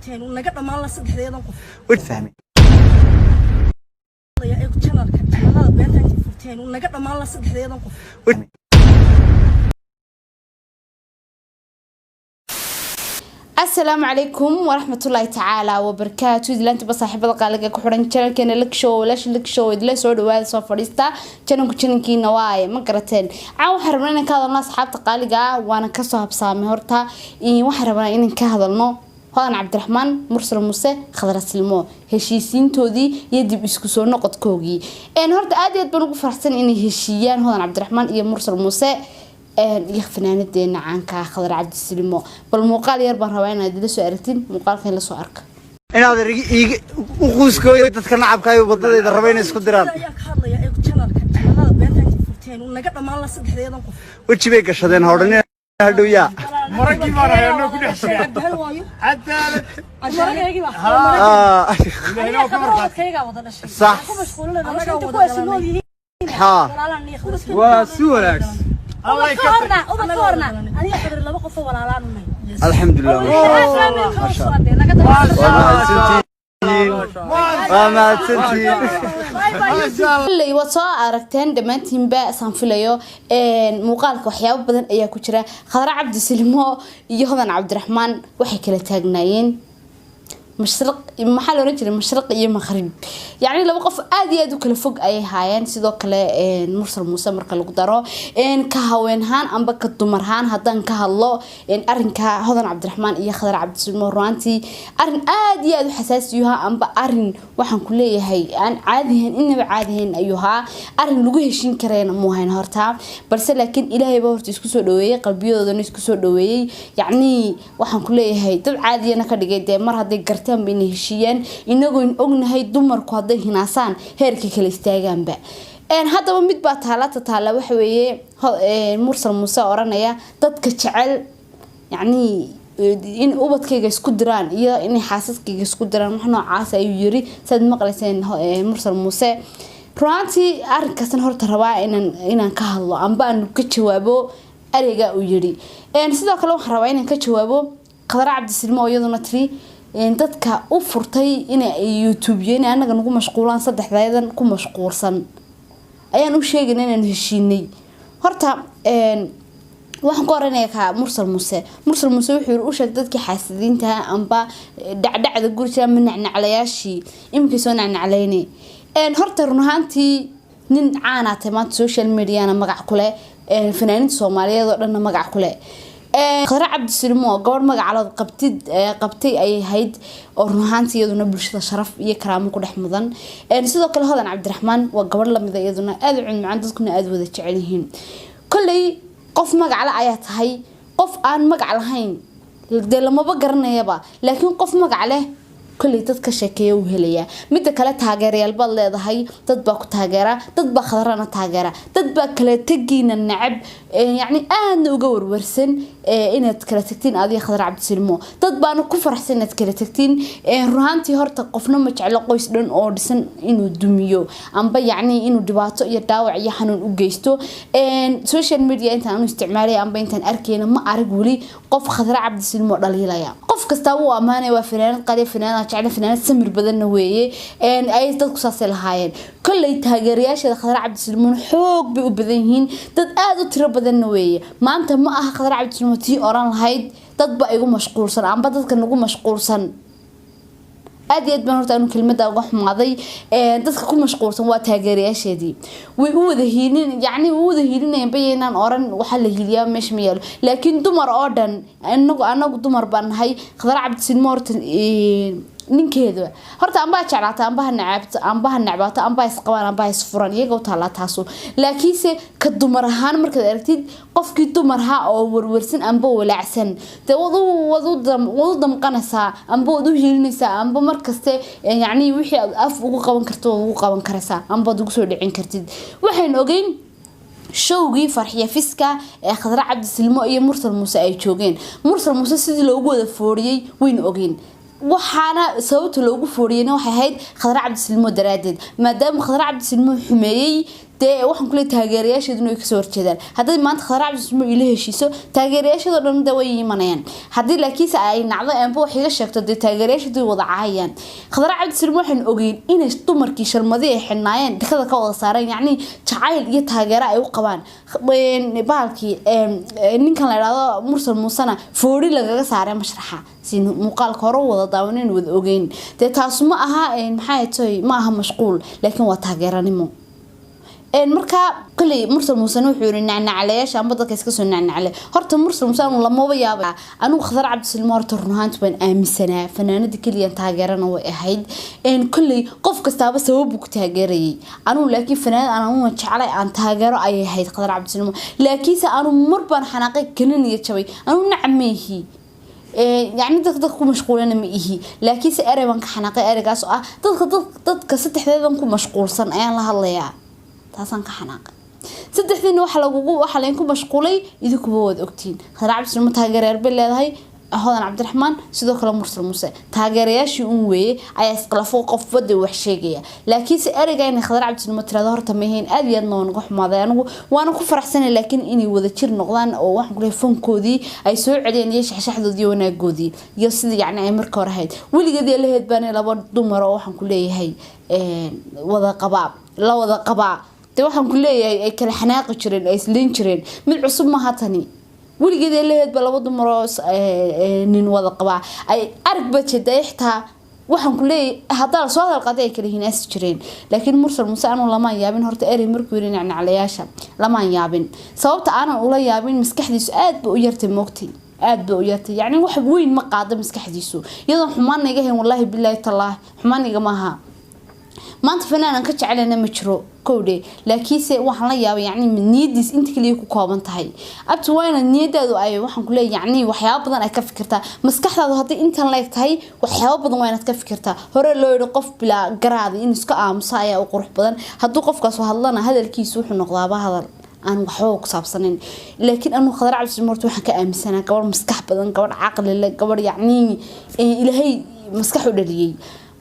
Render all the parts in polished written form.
furteen naga dhamaan la saddexdeedan qof way fahmay ay ku channelada beentan furteen naga dhamaan la saddexdeedan qof السلام عليكم ورحمة الله تعالى وبركاته. إذا أنت بصاحب القالق كحرن channel كنا لك شو ولاش لك شو إذا سود وهذا صفريستا channel كي نوايا مقرتين عاو حرمنا كهذا الناس حابة قالقة وأنا كسوها بسامي هرتا وحرمنا إن كهذا النو هذا عبد الرحمن مرسل موسى خضر السلمو هشيسين تودي يدي بيسكسون نقط كوجي إن هرتا أديت بنوق فرحسن إن هشيان هذا عبد الرحمن مرسل موسى يخفنان الدين عنك خضر عبد السلمو بالمقال يربى رواينا دي لسو أرتين مقال كان لسو أرك أنا هذا رجع وخوسكو يتذكر نعب كايو بطل إذا رواينا يسكدران وش بيك شدين هورني هادو يا مركي مرة أنا كل حسين حتى صح ها وسوركس الله يكفر الحمد لله ما شاء الله ما سنتين اللي وصا أركتين دمانتين بقى سنفليو مقالك وحياة بدن أيها كتيرة خضر عبد السلمو يهودان عبد الرحمن وحي كلا تاجناين مشرق محل رجل مشرق iyo maghrib yani laba qof aad iyo aad u kala fog ay haayeen sidoo kale mursal muuse marka lagu daro ka haweenhan amba ka dumarhan hadan ka hadlo arinka hodan cabdiraxmaan iyo khadar cabdismo ruanti arin aad iyo aad u xasaasiyo amba arin waxaan ku leeyahay aan caadihin inaba caadihin ayuha arin lagu heshin kareena muuhayn horta balse laakiin ilaahay baa horta isku soo dhaweeyay qalbiyoodana isku soo dhaweeyay yani waxaan ku leeyahay dad caadiyana ka dhigay mar haday بين هشيان إنه أغنى دمركو هذا هناسان هيركي كل استاجانبا إن هذا ومد بتعالى تعالى وحوي مرسل موسى أورانيا تتكشعل يعني إن أوبت كي يسكدران يا إني حاسس كي يسكدران وحنا عاسى يجري سد مقلسين مرسل موسى رانتي أركسن هرت رواع إن كهلا أم بأن كتشوابو أرجع ويجري إن سيدا كلام رواع إن كتشوابو قدر عبد السلمو يضنا تري dadka u furtay inay youtube-yeen anaga nagu mashquulaan saddexdaydan ku mashquulsan ayaan u sheegay inaan heshiinay horta waxaan ku oranayaa mursal muuse wuxuu u sheegay dadkii xaasidiinta amba dhacdhacda guriga manacnaclayaashii imkii soo nacnaclaynay horta run ahaantii nin caan ah maanta social media-na magac ku leh fanaaniinta Soomaaliyeed oo dhan magac ku leh خضر عبد السلمو قبل ما على قبتي أي هيد أورنهانتي يدنا برشة شرف يكرامه كل حمضان نسيت كل هذا عبد الرحمن وقبل لما إذا يدنا أذعن مع عندكم أذو ذا تعليهين كل قف مق على آيات هاي قف آن مق على هين لما بقرنا يبا لكن قف مق عليه كل تتكشكي وهلية متى كلا تاجري البال هذا هاي تطبق تاجرة تطبق خضرنا تاجرة تطبق كلا تجينا النعب يعني أنا وجور ورسن إن كلا تكتين هذه خضر عبد السلمو تطبق أنا كفر حسن كلا تكتين رهانتي هرت قفنا متعلق يسدون أورسن إنه دميو أم يعني إنه دباتو يداوع يحنون وجيستو سوشيال ميديا أنت أنا استعمالي أم بين أركينا ما أرجولي قف خضر عبد السلمو ضليلة قف كستوى أمانة وفنان قريب فنان جعل فنان سمر بدن ويه إن أي تقصص الهاين كل تاجرياش خضر عبد السلمون حوق بأبدينهن تتأذوا ترى بدن ويه ما أنت ما خضر عبد السلمون تي أوران هايد تطبق يقوم مشغول صن عم بدك نقوم مشغول صن أدي أدمنه تانو كلمة داوح ماضي تذكر كل مشغول صن وتاجرياش دي وذهينين يعني وذهينين يبين أن أوران وحل هيليا مش ميال لكن دمر أردن أنا دمر بان هاي خضر عبد السلمون ninkeedu horta amba jeclaata amba nacbaata amba isqabaan amba isfuran iyaga taala taaso laakiinse ka dumar ahaan markaad aragtid qofkii dumar ha oo warwarsan amba walaacsan wadu damqanaysa amba wadu hiilinaysa amba markaste yani wixii aad af ugu qaban karto ugu qaban karaysa amba ugu soo dhicin kartid waxaan ogeyn showgii farxiya fiska ee khadra cabdi silmo iyo mursal muuse ay joogeen mursal muuse sidii loogu wada fooriyay weyn ogeyn وحنا سويت لوجو فورينا وحيد خضر عبد السلمو درادد ما دام خضر عبد السلمو حمايي dee waxaan ku leeyahay taageerayaasheeduna ay kasoo horjeedaan haddii maanta Khadra Cabdi ila heshiiso taageerayaasheedu dhan way imanayaan haddii laakiinse ay nacdo aanba wax iga sheegto dee taageerayaasheedu wada caayaan Khadra Cabdi waxaan ogeyn inay dumarkii sharmadii ay xinaayeen dekada ka wada saareen yacni jacayl iyo taageero ay u qabaan baalkii ninkan la yiraahdo Mursal Muusana foori lagaga saaray mashraxa si muuqaalka hore wada daawaneen wada ogeyn dee taas ma aha maxay tahay ma aha mashquul laakiin waa taageeranimo marka kali Mursal Muusana wuxuu yiri nacnacleeyaasha amba dadka iska soo nacnacle horta Mursal Muusana lama yaaba anu Khadra Cabdi horta runaantu baan aaminsanaa fanaanada kaliya taageerana way ahayd kali qof kastaaba sabab ku taageerayay anu laakiin fanaan anu jeclay aan taageero ay ahayd Khadra Cabdi laakiin anu marban xanaaqay kananiya jabay anu nacmeehi يعني dadka ku mashquulana ma ihi laakiin si ereban ka xanaaqay eregaas ah dadka saddexdeedan ku mashquulsan ayaan la hadlayaa taasan ka xanaaqay saddexdiina waxa leen ku mashquulay idinku wad ogtiin Khadra Cabdi taageereer bay leedahay Hodan Cabdiraxmaan sidoo kale Mursal Muuse taageerayaashii weeye ay isqalafo qof wada wax sheegaya laakiin si ereyga Khadra Cabdi tirada horta ma ahayn aad iyo aad nooga xumaday anigu waana ku faraxsanay laakiin inay wada jir noqdaan oo wax ku leeyahay fankoodii ay soo celiyeen iyo shaxshaxdoodii wanaagoodii iyo sidii yacni ay marka hore ahayd weligeed la heed baan laba dumar oo waxaan ku leeyahay wada qabaa de waxaan ku leeyahay ay kala xanaaqi jireen ay isleen jireen mid cusub ma hatani weligeed la heed ba laba dumar oo nin wada qaba ay arag bajeeday xitaa waxaan ku leeyahay hadaa soo hadalqaday ay kala hinaas jireen laakiin Mursal Muuse aanu lama yaabin horta erey markuu yiri nacnacleeyaasha lama yaabin sababta aanan ula yaabin maskaxdiisu aad ba u yartay moogtay aad ba u yartay yacni wax weyn ma qaado maskaxdiisu iyadoo xumaan iga hayn wallahi billahi tallaah xumaan iga maaha maanta fanaan ka jecelana ma jiro kowde laakiinse waxaan la yaabay yacni niyadiis inta kaliya ku kooban tahay abtu wayna niyadaadu ay waxaan ku leeyahay yacni waxyaabo badan ay ka fikirtaa maskaxdaadu hadii intan la tahay waxyaabo badan waa inaad ka fikirtaa hore loo yiri qof bila garaad in iska aamusa ayaa u qurux badan haduu qofkaas hadlana hadalkiisu wuxuu noqdaaba hadal aan waxba ku saabsanin laakiin anu Khadra Cabdi waxaan ka aaminsanaa gabar maskax badan gabar aqli leh gabar yacni ilaahay maskax u dhaliyay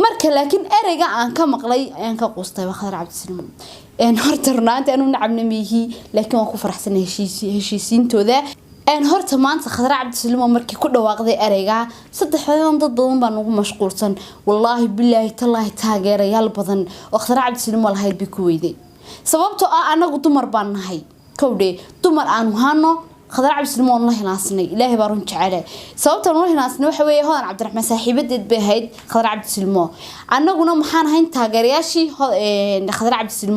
marka laakiin ereyga aan ka maqlay ayaan ka qoostay Khadra Cabdi horta runaanti anu nacabnamihi laakiin waan ku faraxsanahay heshiisiintooda horta maanta Khadra Cabdi markii ku dhawaaqday ereyga saddexdan dad badan baan ugu mashquulsan wallahi billahi tallahi taageerayaal badan oo Khadra Cabdi lahayd bi ku weyday sababtoo ah anagu dumar baan nahay kowde dumar aan hano Khadra Cabdi la hinaasnay ilaahay baa run jecel sababta loo hinaasnay waxa weeye Hodan Cabdiraxmaan saaxiibadeed bay ahayd Khadra Cabdi annaguna maxaan ahayn taageerayaashii Khadra Cabdi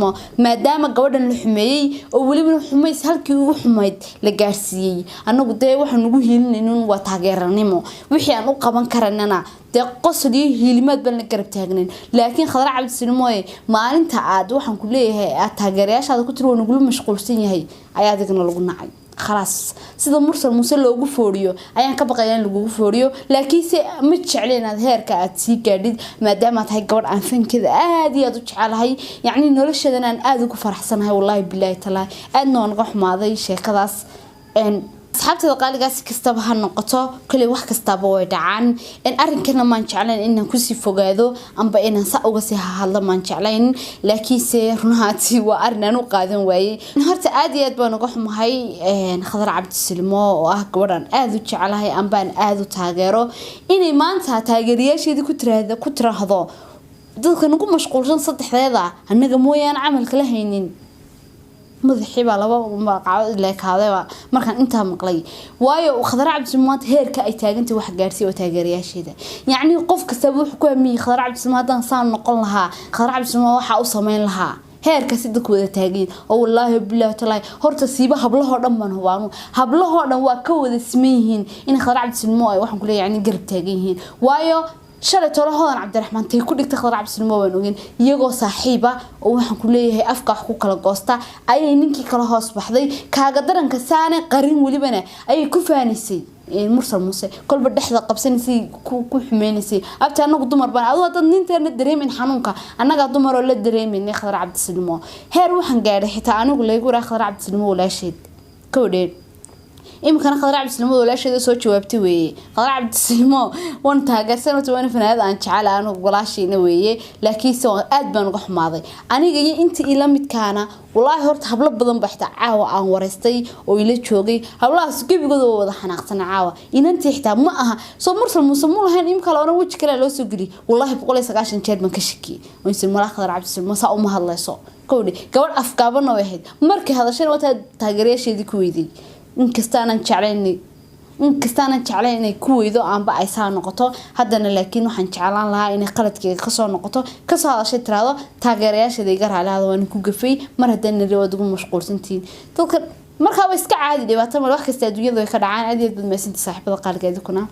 maadaama gabadhan la xumeeyay oo waliba xumeys halkii ugu xumeyd la gaarsiiyay annagu dee waxaan ugu hiilinayno waa taageeranimo wixii aan u qaban karanana dee qosol iyo hiilimaad baan la garab taagnayn laakiin Khadra Cabdi maalinta aad waxaan ku leeyahay taageerayaashaada ku tiro nagu mashquulsan yahay ayaa digna lagu nacay خلاص sida Mursal Muuse loogu fooriyo ayaan ka baqayaan lagu fooriyo laakiin se ma jecleen aad heerka aad si gaadid maadaama tahay gabadh aan fankada aad iyo aad u jecelahay yacni noloshadan aan aad ugu faraxsanahay wallahi billahi taala aad nooga xumaaday sheekadaas asxaabtada qaaligaas kastaba ha noqoto kale wax kastaba way dhacaan arinkana maan jeclayn inaan ku sii fogaado amba inaan sa uga sii hadlo maan jeclayn laakiin se runaantii waa arin aan u qaadan waayay horta aad iyo aad baan uga xumahay Khadra Cabdi oo ah gabadhan aad u jecelahay amba aan aad u taageero inay maanta taageerayaasheedii ku tiraahdo dadka nagu mashquulsan saddexdeeda anaga mooyaan camal kala haynin madaxii baa laba magacaad leekaadayba markaan inta maqlay waayo Khadra Cabdi heerka ay taagantay wax gaarsiyo taageerayaasheeda yacni qof kasta wuxuu ku amiyay Khadra Cabdi hadan saan noqon lahaa Khadra Cabdi waxa uu sameyn lahaa heerka si dadku wada taageen oo wallahi billahi taala horta siiba hablaho dhan man hubaano hablaho dhan waa ka wada sameeyeen in Khadra Cabdi ay waxaan ku leeyahay garab taagan yihiin waayo shalay tolo Hodan Cabdiraxmaan tay ku dhigtay Khadra Cabdi waan ogeen iyagoo saaxiiba oo waxaan ku leeyahay afka wax ku kala goosta ayay ninkii kala hoos baxday kaaga daranka saane qarin walibana ayay ku faanisay Mursal Muuse kolba dhexda qabsanaysay ku xumeynayay abta anagu dumar baan adoo dad ninteena dareemin xanuunka anaga dumar oo la dareemin Khadra Cabdi heer waxaan gaaray xitaa anigu leeyahay Khadra Cabdi walaasheed kowdeen imkana Khadra Cabdislimo walaasheeda soo jawaabtay weeye Khadra Cabdislimo wan taageersan oo wana fanaanad aan jecel aan walaasheena weeye laakiin soo aad baan uga xumaaday aniga iyo intii ila midkaana wallahi horta hablo badan baxta caawa aan wareystay oo ila joogay hablahaas gabigooda wada xanaaqsan caawa inantii xitaa ma aha soo mursal musamu lahayn imka la oran wajh kale loo soo geli wallahi 190 jeer ban ka shaki oo insi mala Khadra Cabdislimo saa uma hadlayso كودي قبل أفكارنا واحد مركز هذا الشيء وقت تغييرش يدي كويدي إنكستانا نشعلني كويدو عم بقى يسان نقطة هذا لكن وحن شعلان لها إن قلت كي خسر نقطة كسر هذا الشيء ترى هذا تغييرش يدي جر على هذا ونكون فيه مرة دنا الرياض مشغول سنتين تذكر مركز بس كعادي دي بعتمر واحد استدوية ذو كدعان عادي بدل ما سنت صاحب القلق هذا كنا